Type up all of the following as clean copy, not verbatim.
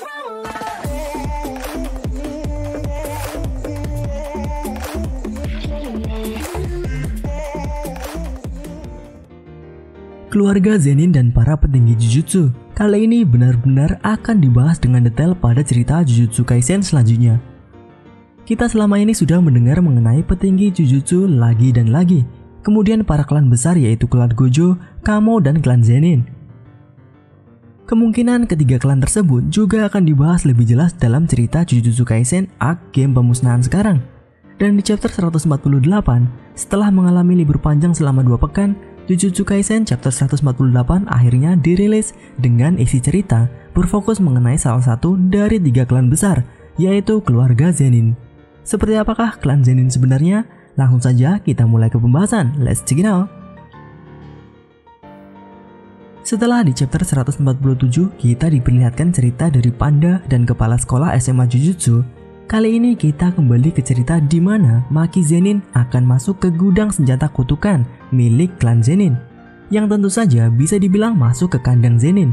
Keluarga Zenin dan para petinggi Jujutsu kali ini benar-benar akan dibahas dengan detail pada cerita Jujutsu Kaisen selanjutnya. Kita selama ini sudah mendengar mengenai petinggi Jujutsu lagi dan lagi, kemudian para klan besar yaitu klan Gojo, Kamo, dan klan Zenin. Kemungkinan ketiga klan tersebut juga akan dibahas lebih jelas dalam cerita Jujutsu Kaisen Arc Game Pemusnahan sekarang. Dan di chapter 148, setelah mengalami libur panjang selama 2 pekan, Jujutsu Kaisen chapter 148 akhirnya dirilis dengan isi cerita berfokus mengenai salah satu dari 3 klan besar, yaitu keluarga Zenin. Seperti apakah klan Zenin sebenarnya? Langsung saja kita mulai ke pembahasan, let's check it out. Setelah di chapter 147 kita diperlihatkan cerita dari Panda dan kepala sekolah SMA Jujutsu. Kali ini kita kembali ke cerita di mana Maki Zenin akan masuk ke gudang senjata kutukan milik klan Zenin, yang tentu saja bisa dibilang masuk ke kandang Zenin.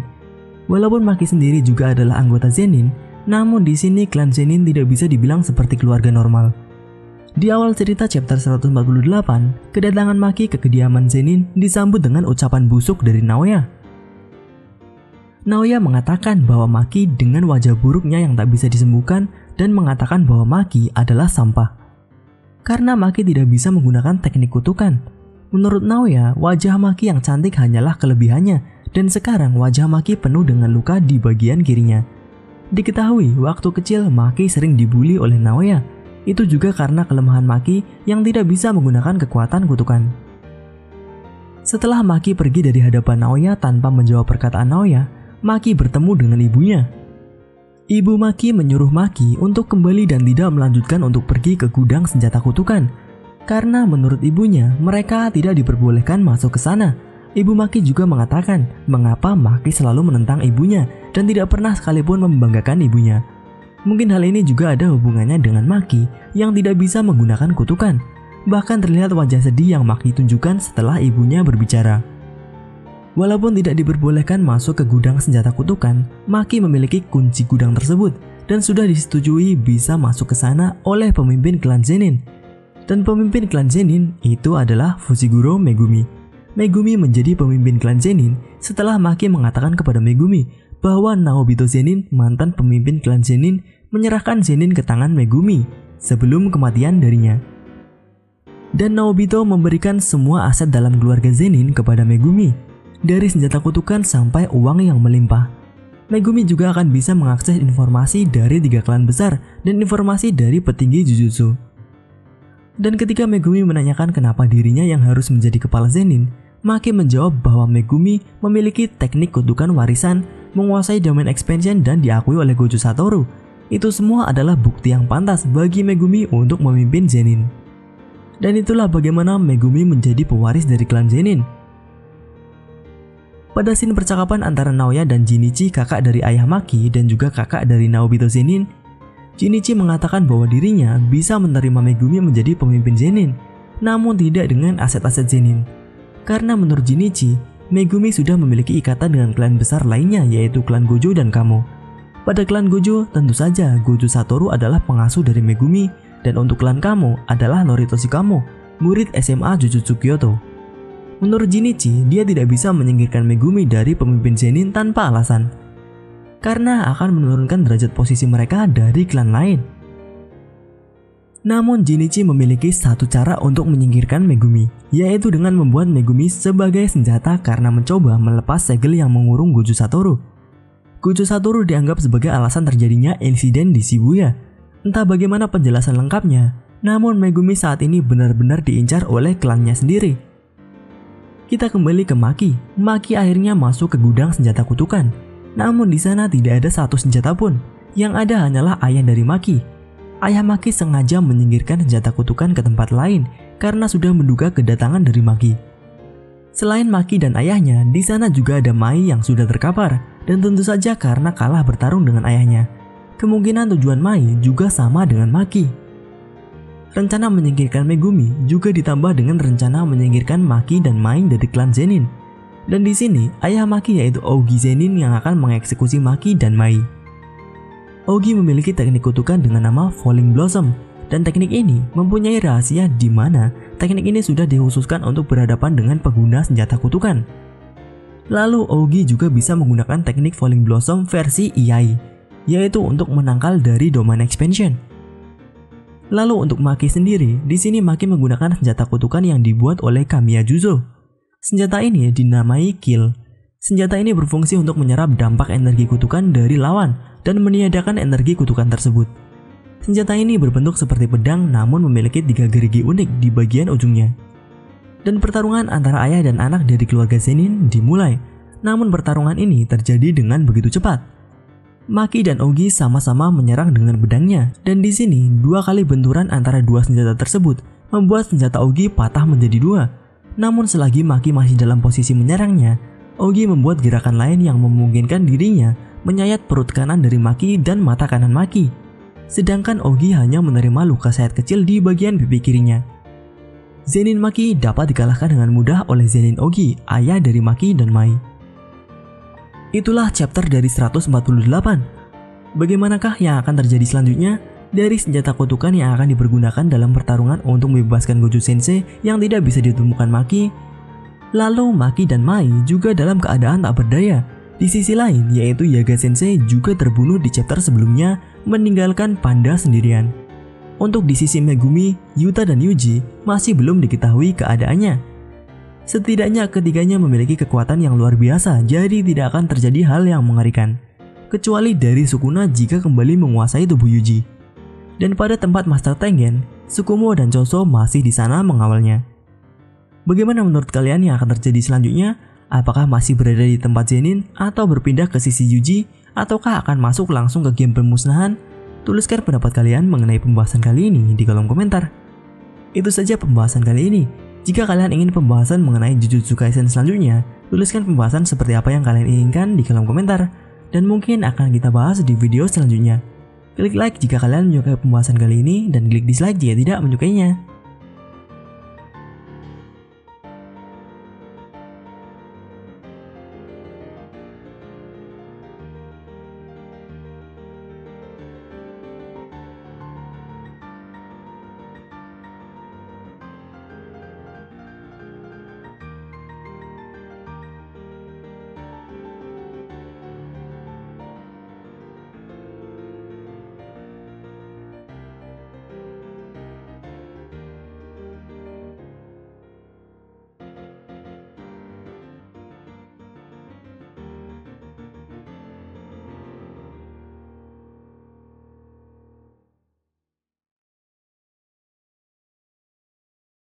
Walaupun Maki sendiri juga adalah anggota Zenin, namun di sini klan Zenin tidak bisa dibilang seperti keluarga normal. Di awal cerita chapter 148, kedatangan Maki ke kediaman Zenin disambut dengan ucapan busuk dari Naoya. Naoya mengatakan bahwa Maki dengan wajah buruknya yang tak bisa disembuhkan dan mengatakan bahwa Maki adalah sampah. Karena Maki tidak bisa menggunakan teknik kutukan. Menurut Naoya, wajah Maki yang cantik hanyalah kelebihannya dan sekarang wajah Maki penuh dengan luka di bagian kirinya. Diketahui waktu kecil Maki sering dibully oleh Naoya. Itu juga karena kelemahan Maki yang tidak bisa menggunakan kekuatan kutukan. Setelah Maki pergi dari hadapan Naoya tanpa menjawab perkataan Naoya, Maki bertemu dengan ibunya. Ibu Maki menyuruh Maki untuk kembali dan tidak melanjutkan untuk pergi ke gudang senjata kutukan. Karena menurut ibunya, mereka tidak diperbolehkan masuk ke sana. Ibu Maki juga mengatakan mengapa Maki selalu menentang ibunya dan tidak pernah sekalipun membanggakan ibunya. Mungkin hal ini juga ada hubungannya dengan Maki yang tidak bisa menggunakan kutukan. Bahkan terlihat wajah sedih yang Maki tunjukkan setelah ibunya berbicara. Walaupun tidak diperbolehkan masuk ke gudang senjata kutukan, Maki memiliki kunci gudang tersebut dan sudah disetujui bisa masuk ke sana oleh pemimpin klan Zenin. Dan pemimpin klan Zenin itu adalah Fushiguro Megumi. Megumi menjadi pemimpin klan Zenin setelah Maki mengatakan kepada Megumi bahwa Naobito Zenin, mantan pemimpin klan Zenin, menyerahkan Zenin ke tangan Megumi sebelum kematian darinya. Dan Naobito memberikan semua aset dalam keluarga Zenin kepada Megumi. Dari senjata kutukan sampai uang yang melimpah. Megumi juga akan bisa mengakses informasi dari 3 klan besar dan informasi dari petinggi Jujutsu. Dan ketika Megumi menanyakan kenapa dirinya yang harus menjadi kepala Zenin, Maki menjawab bahwa Megumi memiliki teknik kutukan warisan, menguasai domain expansion dan diakui oleh Gojo Satoru. Itu semua adalah bukti yang pantas bagi Megumi untuk memimpin Zenin. Dan itulah bagaimana Megumi menjadi pewaris dari klan Zenin. Pada scene percakapan antara Naoya dan Jinichi, kakak dari ayah Maki dan juga kakak dari Naobito Zenin, Jinichi mengatakan bahwa dirinya bisa menerima Megumi menjadi pemimpin Zenin, namun tidak dengan aset-aset Zenin. Karena menurut Jinichi, Megumi sudah memiliki ikatan dengan klan besar lainnya yaitu klan Gojo dan Kamo. Pada klan Gojo, tentu saja Gojo Satoru adalah pengasuh dari Megumi, dan untuk klan Kamo adalah Noritoshi Kamo, murid SMA Jujutsu Kyoto. Menurut Jinichi, dia tidak bisa menyingkirkan Megumi dari pemimpin Zenin tanpa alasan, karena akan menurunkan derajat posisi mereka dari klan lain. Namun Jinichi memiliki satu cara untuk menyingkirkan Megumi, yaitu dengan membuat Megumi sebagai senjata karena mencoba melepas segel yang mengurung Gojo Satoru. Gojo Satoru dianggap sebagai alasan terjadinya insiden di Shibuya. Entah bagaimana penjelasan lengkapnya, namun Megumi saat ini benar-benar diincar oleh klannya sendiri. Kita kembali ke Maki. Maki akhirnya masuk ke gudang senjata kutukan. Namun di sana tidak ada satu senjata pun. Yang ada hanyalah ayah dari Maki. Ayah Maki sengaja menyingkirkan senjata kutukan ke tempat lain karena sudah menduga kedatangan dari Maki. Selain Maki dan ayahnya, di sana juga ada Mai yang sudah terkapar dan tentu saja karena kalah bertarung dengan ayahnya. Kemungkinan tujuan Mai juga sama dengan Maki. Rencana menyingkirkan Megumi juga ditambah dengan rencana menyingkirkan Maki dan Mai dari klan Zenin. Dan di sini ayah Maki yaitu Ougi Zenin yang akan mengeksekusi Maki dan Mai. Ogi memiliki teknik kutukan dengan nama Falling Blossom, dan teknik ini mempunyai rahasia di mana teknik ini sudah dikhususkan untuk berhadapan dengan pengguna senjata kutukan. Lalu Ogi juga bisa menggunakan teknik Falling Blossom versi Iai, yaitu untuk menangkal dari domain expansion. Lalu untuk Maki sendiri, di sini Maki menggunakan senjata kutukan yang dibuat oleh Kamiya Juzo. Senjata ini dinamai Kill. Senjata ini berfungsi untuk menyerap dampak energi kutukan dari lawan dan meniadakan energi kutukan tersebut. Senjata ini berbentuk seperti pedang namun memiliki 3 gerigi unik di bagian ujungnya. Dan pertarungan antara ayah dan anak dari keluarga Zenin dimulai, namun pertarungan ini terjadi dengan begitu cepat. Maki dan Ogi sama-sama menyerang dengan pedangnya, dan di sini 2 kali benturan antara 2 senjata tersebut membuat senjata Ogi patah menjadi 2. Namun selagi Maki masih dalam posisi menyerangnya, Ogi membuat gerakan lain yang memungkinkan dirinya menyayat perut kanan dari Maki dan mata kanan Maki. Sedangkan Ogi hanya menerima luka sayat kecil di bagian pipi kirinya. Zenin Maki dapat dikalahkan dengan mudah oleh Zenin Ogi, ayah dari Maki dan Mai. Itulah chapter dari 148. Bagaimanakah yang akan terjadi selanjutnya? Dari senjata kutukan yang akan dipergunakan dalam pertarungan untuk membebaskan Gojo Sensei yang tidak bisa ditemukan Maki. Lalu Maki dan Mai juga dalam keadaan tak berdaya. Di sisi lain, yaitu Yaga Sensei juga terbunuh di chapter sebelumnya, meninggalkan Panda sendirian. Untuk di sisi Megumi, Yuta dan Yuji masih belum diketahui keadaannya. Setidaknya ketiganya memiliki kekuatan yang luar biasa, jadi tidak akan terjadi hal yang mengerikan. Kecuali dari Sukuna jika kembali menguasai tubuh Yuji. Dan pada tempat Master Tengen, Tsukumo dan Choso masih di sana mengawalnya. Bagaimana menurut kalian yang akan terjadi selanjutnya? Apakah masih berada di tempat Zenin atau berpindah ke sisi Yuji, ataukah akan masuk langsung ke game pemusnahan? Tuliskan pendapat kalian mengenai pembahasan kali ini di kolom komentar. Itu saja pembahasan kali ini. Jika kalian ingin pembahasan mengenai Jujutsu Kaisen selanjutnya, tuliskan pembahasan seperti apa yang kalian inginkan di kolom komentar, dan mungkin akan kita bahas di video selanjutnya. Klik like jika kalian menyukai pembahasan kali ini, dan klik dislike jika tidak menyukainya.